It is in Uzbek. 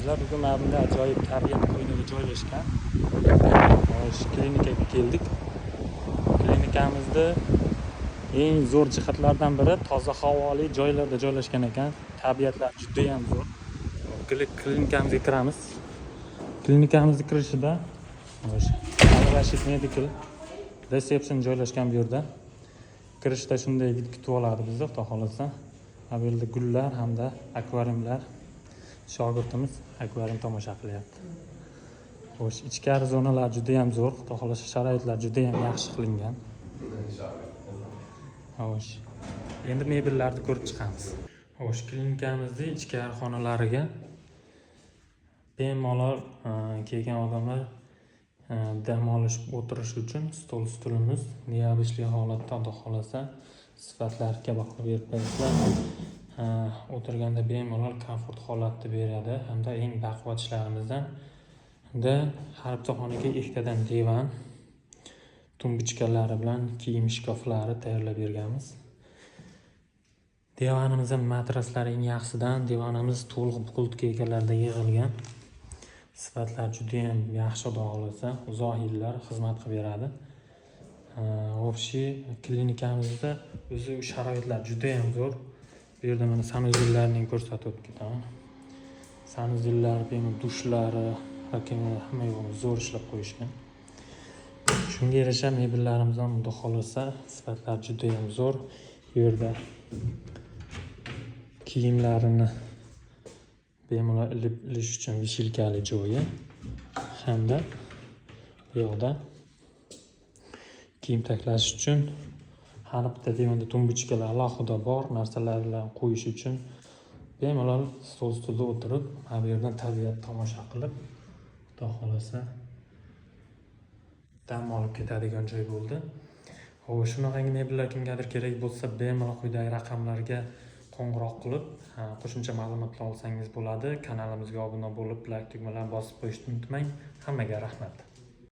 azizalar, bugun mana bunday ajoyib tabiat qo'ynida joylashgan klinikaga keldik. Klinikamizda eng zo'r jihatlardan biri toza havoli joylarda joylashgan ekan. Tabiatlar juda ham zo'r. Klinikamizga kiramiz. Klinikamizga kirishida Al-Rashid Medical Reception joylashgan bu yerda. Kirishda shunday kutib oladi bizni, xudo xolasa. Bu yerda gullar hamda akvariumlar. Shogirdimiz akvarium tomosha qilyapti. Xo'sh, ichkari zonalar juda ham zo'r, xudo xolasa sharoitlar juda ham yaxshi qilingan. Xo'sh, endi mebellarni ko'rib chiqamiz. Xo'sh, klinikamizning ichkari xonalariga bemalol kelgan odamlar dam olish o'tirish uchun stulimiz neobishli holatda, xudo xolasa sifatlarga baho berib berishlar. O'tirganda bemalol komfort holatda beradi hamda eng baquvvat ishlarimizdan har bitta xonaga ikkitadan divan, tumbichkalari bilan kiyim shkaflari tayyorlab berganmiz. Divanimiz ham matraslari eng yaxshidan, divanimiz to'liq bukultka egalarida yig'ilgan. Sifatlar juda ham yaxshi, xudo xolasa uzoq yillar xizmat qilib beradi. Общий klinikamizda o'zi sharoitlar juda ham zo'r. Bu yerda mana sanuzillarning ko'rsatib ketaman. Sanuzillar, dushlari, hamma yo'qni zo'r ishlab qo'yishgan. Shunga yarasha mebellarimiz ham xudo xolasa sifatlar juda ham zo'r. Bu yerda kiyimlarini bemalol ilib olish uchun vishilkali joyi hamda bu yoqda kiyim taklash uchun har bitta divanda tumbichkalar alohida bor narsalarni qo'yish uchun bemalol stulda o'tirib, bu yerdan tabiat tomosha qilib, xudo xolasa dam olib ketadigan joy bo'ldi. Xo'sh, shunaqangi mebellar kimgadir kerak bo'lsa, bemalol quyidagi raqamlarga qo'ng'iroq qilib, qo'shimcha ma'lumotlar olsangiz bo'ladi. Kanalimizga obuna bo'lib, like tugmalarini bosib qo'yishni unutmang. Hammaga rahmat.